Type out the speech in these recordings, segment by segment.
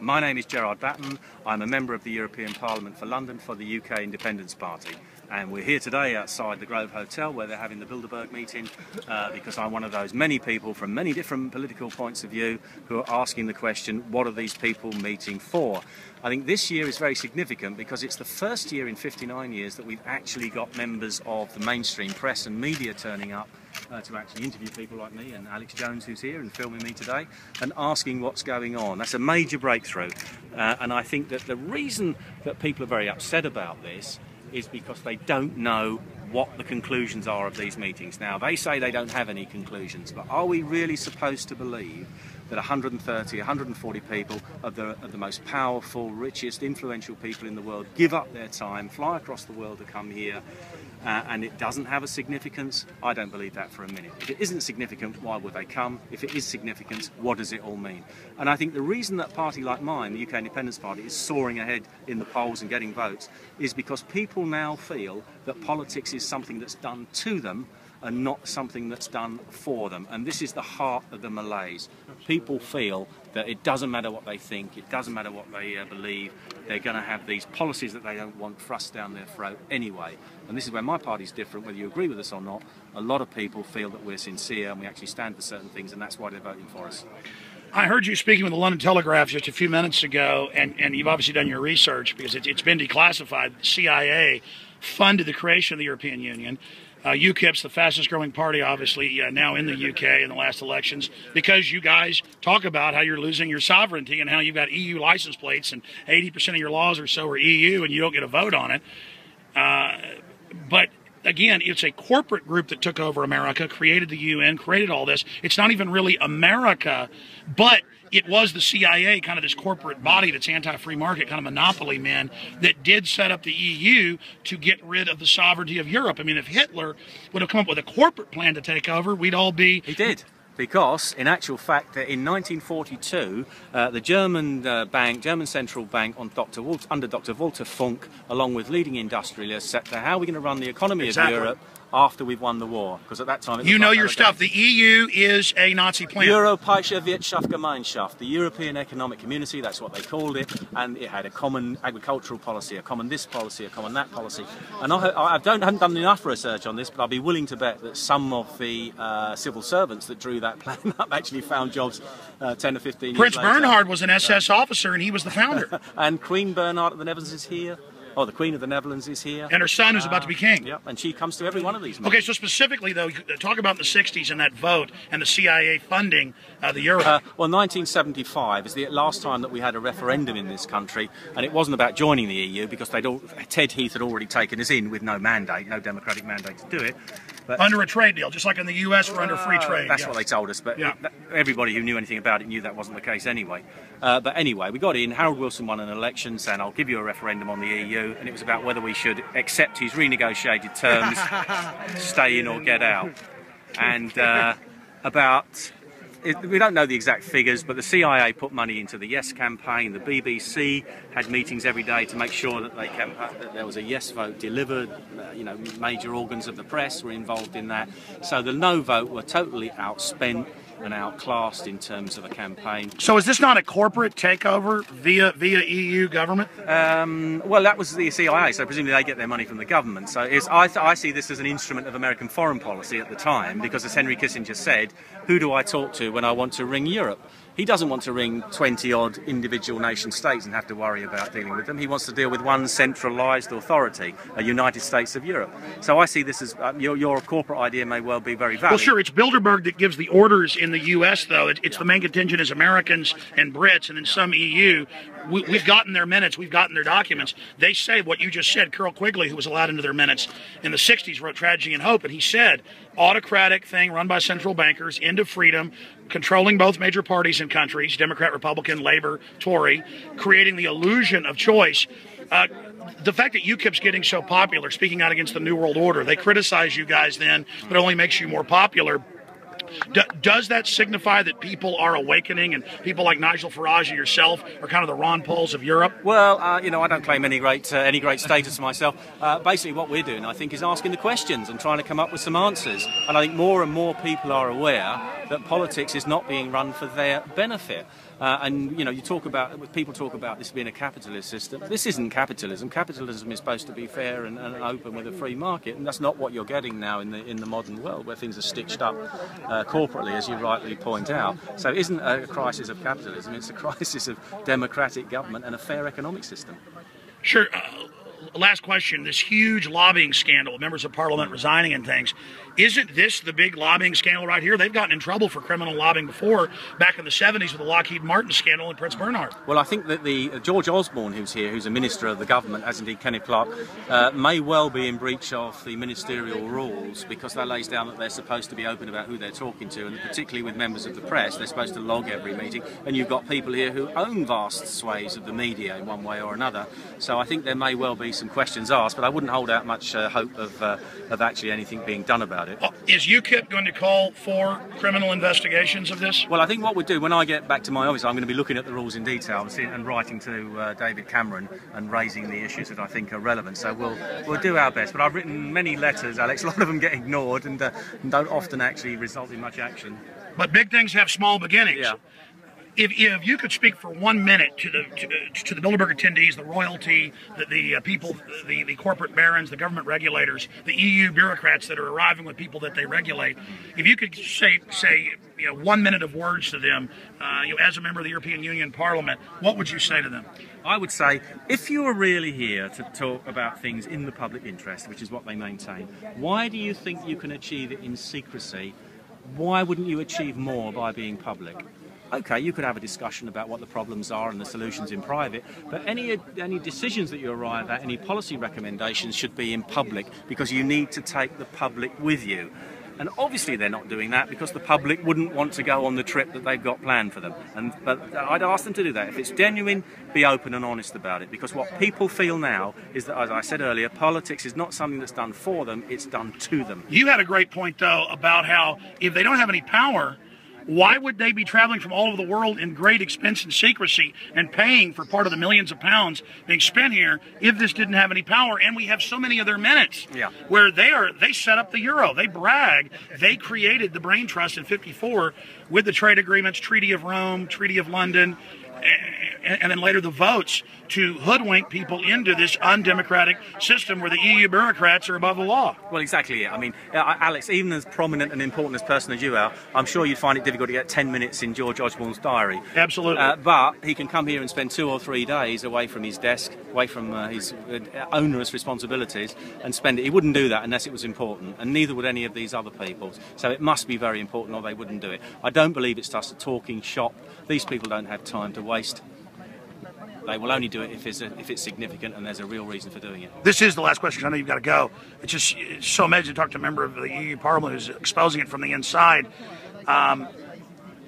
My name is Gerard Batten. I'm a member of the European Parliament for London for the UK Independence Party. And we're here today outside the Grove Hotel where they're having the Bilderberg meeting because I'm one of those many people from many different political points of view who are asking the question, what are these people meeting for? I think this year is very significant because it's the first year in 59 years that we've actually got members of the mainstream press and media turning up to actually interview people like me and Alex Jones, who's here and filming me today, and asking what's going on. That's a major breakthrough. And I think that the reason that people are very upset about this is because they don't know what the conclusions are of these meetings. Now, they say they don't have any conclusions, but are we really supposed to believe that 130, 140 people of the most powerful, richest, influential people in the world give up their time, fly across the world to come here, and it doesn't have a significance? I don't believe that for a minute. If it isn't significant, why would they come? If it is significant, what does it all mean? And I think the reason that a party like mine, the UK Independence Party, is soaring ahead in the polls and getting votes is because people now feel that politics is something that's done to them and not something that's done for them. And this is the heart of the malaise. People feel that it doesn't matter what they think, it doesn't matter what they believe, they're going to have these policies that they don't want thrust down their throat anyway. And this is where my party's different, whether you agree with us or not. A lot of people feel that we're sincere and we actually stand for certain things, and that's why they're voting for us. I heard you speaking with the London Telegraph just a few minutes ago, and you've obviously done your research because it's been declassified. The CIA funded the creation of the European Union. UKIP's the fastest growing party, obviously, now in the UK in the last elections, because you guys talk about how you're losing your sovereignty and how you've got EU license plates and 80% of your laws or so are EU and you don't get a vote on it. But again, it's a corporate group that took over America, created the UN, created all this. It's not even really America, but it was the CIA, kind of this corporate body that's anti-free market, kind of monopoly men, that did set up the EU to get rid of the sovereignty of Europe. I mean, if Hitler would have come up with a corporate plan to take over, we'd all be... He did. Because, in actual fact, in 1942, the German German Central Bank under Dr. Walter Funk, along with leading industrialists, set to how are we going to run the economy of Europe after we've won the war. Because at that time... You know your stuff. The EU is a Nazi plan. Europäische Wirtschaftsgemeinschaft, the European Economic Community, that's what they called it, and it had a common agricultural policy, a common this policy, a common that policy. And I haven't done enough research on this, but I'll be willing to bet that some of the civil servants that drew that plan up actually found jobs 10 or 15 years Prince later. Bernhard was an SS officer, and he was the founder. And Queen Bernhard of the Netherlands is here. Oh, the Queen of the Netherlands is here. And her son, who's about to be king. Yeah, and she comes to every one of these meetings. Okay, so specifically, though, talk about the 60s and that vote and the CIA funding the euro. Well, 1975 is the last time that we had a referendum in this country, and it wasn't about joining the EU because Ted Heath had already taken us in with no mandate, no democratic mandate to do it. But under a trade deal, just like in the US, we're under free trade. That's what they told us, but everybody who knew anything about it knew that wasn't the case anyway. But anyway, we got in. Harold Wilson won an election saying, I'll give you a referendum on the EU, and it was about whether we should accept his renegotiated terms, stay in or get out. And we don't know the exact figures, but the CIA put money into the Yes campaign. The BBC had meetings every day to make sure that that there was a Yes vote delivered. Major organs of the press were involved in that. So the No vote were totally outspent and outclassed in terms of a campaign. So is this not a corporate takeover via EU government? Well, that was the CIA, so presumably they get their money from the government. So I see this as an instrument of American foreign policy at the time, because as Henry Kissinger said, who do I talk to when I want to ring Europe? He doesn't want to ring 20-odd individual nation states and have to worry about dealing with them. He wants to deal with one centralised authority, a United States of Europe. So I see this as your corporate idea may well be very valid. Well, sure, it's Bilderberg that gives the orders in the U.S., though. It's the main contingent is Americans and Brits, and then some EU. We've gotten their minutes. We've gotten their documents. They say what you just said. Carroll Quigley, who was allowed into their minutes in the 60s, wrote Tragedy and Hope, and he said, autocratic thing run by central bankers, end of freedom, controlling both major parties and countries, Democrat, Republican, Labor, Tory, creating the illusion of choice. The fact that UKIP's getting so popular, speaking out against the New World Order, they criticize you guys then, but it only makes you more popular. Does that signify that people are awakening and people like Nigel Farage and yourself are kind of the Ron Pauls of Europe? Well, I don't claim any great status myself. Basically what we're doing, I think, is asking the questions and trying to come up with some answers. And I think more and more people are aware that politics is not being run for their benefit. And you know, people talk about this being a capitalist system. This isn't capitalism. Capitalism is supposed to be fair and open with a free market, and that's not what you're getting now in the modern world, where things are stitched up corporately, as you rightly point out. So it isn't a crisis of capitalism, it's a crisis of democratic government and a fair economic system. Sure. Last question. This huge lobbying scandal, members of parliament resigning and things, isn't this the big lobbying scandal right here? They've gotten in trouble for criminal lobbying before, back in the 70s with the Lockheed Martin scandal and Prince Bernhard. Well, I think that the George Osborne, who's here, who's a minister of the government, as indeed Kenneth Clark, may well be in breach of the ministerial rules, because that lays down that they're supposed to be open about who they're talking to, and particularly with members of the press, they're supposed to log every meeting, and you've got people here who own vast swathes of the media in one way or another. So I think there may well be some questions asked, but I wouldn't hold out much hope of actually anything being done about it. Is UKIP going to call for criminal investigations of this? Well, I think what we'll do, when I get back to my office, I'm going to be looking at the rules in detail and writing to David Cameron and raising the issues that I think are relevant. So we'll do our best. But I've written many letters, Alex. A lot of them get ignored and don't often actually result in much action. But big things have small beginnings. Yeah. If you could speak for 1 minute to the Bilderberg attendees, the royalty, the people, the corporate barons, the government regulators, the EU bureaucrats that are arriving with people that they regulate, if you could say 1 minute of words to them, as a member of the European Union Parliament, what would you say to them? I would say, if you are really here to talk about things in the public interest, which is what they maintain, why do you think you can achieve it in secrecy? Why wouldn't you achieve more by being public? Okay, you could have a discussion about what the problems are and the solutions in private, but any decisions that you arrive at, any policy recommendations should be in public, because you need to take the public with you. And obviously they're not doing that because the public wouldn't want to go on the trip that they've got planned for them. But I'd ask them to do that. If it's genuine, be open and honest about it, because what people feel now is that, as I said earlier, politics is not something that's done for them, it's done to them. You had a great point, though, about how if they don't have any power, why would they be traveling from all over the world in great expense and secrecy and paying for part of the millions of pounds being spent here if this didn't have any power? And we have so many of their minutes where they set up the euro. They brag. They created the brain trust in '54 with the trade agreements, Treaty of Rome, Treaty of London, and then later the votes to hoodwink people into this undemocratic system where the EU bureaucrats are above the law. Well, exactly, yeah. I mean, Alex, even as prominent and important a person as you are, I'm sure you'd find it difficult to get 10 minutes in George Osborne's diary. Absolutely. But he can come here and spend 2 or 3 days away from his desk, away from his onerous responsibilities, and spend it. He wouldn't do that unless it was important, and neither would any of these other people. So it must be very important or they wouldn't do it. I don't believe it's just a talking shop. These people don't have time to waste. They will only do it if it's significant and there's a real reason for doing it. This is the last question. I know you've got to go. It's so amazing to talk to a member of the EU Parliament who's exposing it from the inside.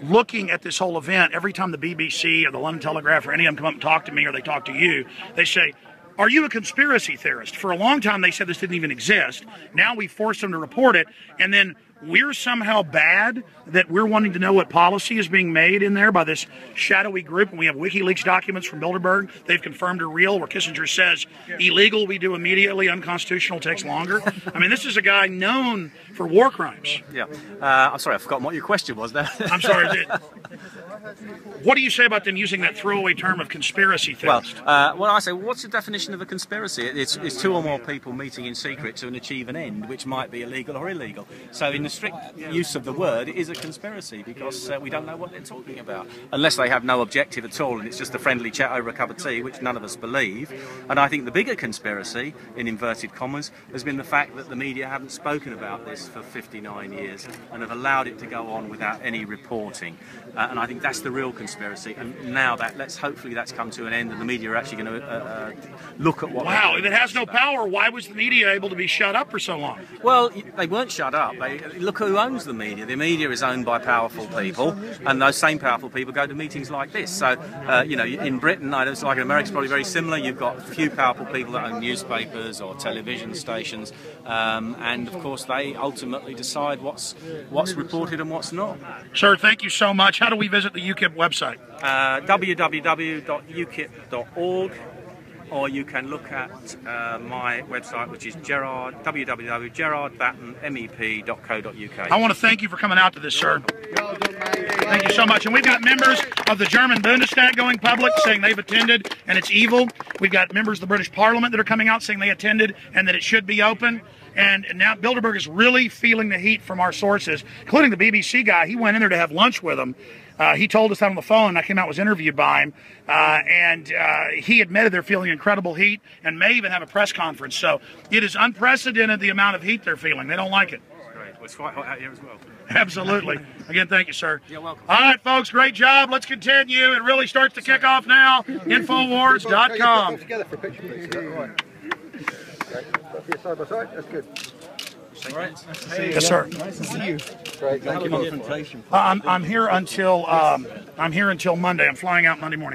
Looking at this whole event, every time the BBC or the London Telegraph or any of them come up and talk to me or they talk to you, they say, "Are you a conspiracy theorist?" For a long time, they said this didn't even exist. Now we force them to report it, and then we're somehow bad that we're wanting to know what policy is being made in there by this shadowy group. And we have WikiLeaks documents from Bilderberg. They've confirmed are real, where Kissinger says, illegal, we do immediately, unconstitutional takes longer. I mean, this is a guy known for war crimes. Yeah. I'm sorry, I've forgotten what your question was there. I'm sorry. What do you say about them using that throwaway term of conspiracy theorist? Well, I say, what's the definition of a conspiracy? It's 2 or more people meeting in secret to achieve an end, which might be illegal or illegal. So in the strict use of the word, it is a conspiracy, because we don't know what they're talking about, unless they have no objective at all and it's just a friendly chat over a cup of tea, which none of us believe. And I think the bigger conspiracy, in inverted commas, has been the fact that the media haven't spoken about this for 59 years and have allowed it to go on without any reporting. And I think that's the real conspiracy. And now hopefully that's come to an end, and the media are actually going to look at what. Wow! If it has no power, why was the media able to be shut up for so long? Well, they weren't shut up. Look who owns the media. The media is owned by powerful people, and those same powerful people go to meetings like this. So, in Britain, it's like in America, it's probably very similar. You've got a few powerful people that own newspapers or television stations, and of course they ultimately decide what's reported and what's not. Sir, thank you so much. How do we visit the UKIP website? www.ukip.org, or you can look at my website, which is www.gerardbattenmep.co.uk. I want to thank you for coming out to this, sir. Thank you so much. And we've got members of the German Bundestag going public saying they've attended and it's evil. We've got members of the British Parliament that are coming out saying they attended and that it should be open. And now Bilderberg is really feeling the heat from our sources, including the BBC guy. He went in there to have lunch with them. He told us that on the phone. I came out, was interviewed by him, and he admitted they're feeling incredible heat and may even have a press conference. So it is unprecedented the amount of heat they're feeling. They don't like it. Great. Well, it's quite hot out here as well. Absolutely. Again, thank you, sir. You're welcome. All right, folks, great job. Let's continue. It really starts to kick off now. Infowars.com. Together for a picture, please. Right. Okay. Side by side. That's good. All right. Yes, sir. Nice to see you. Great. Thank you. I'm here until Monday. I'm flying out Monday morning.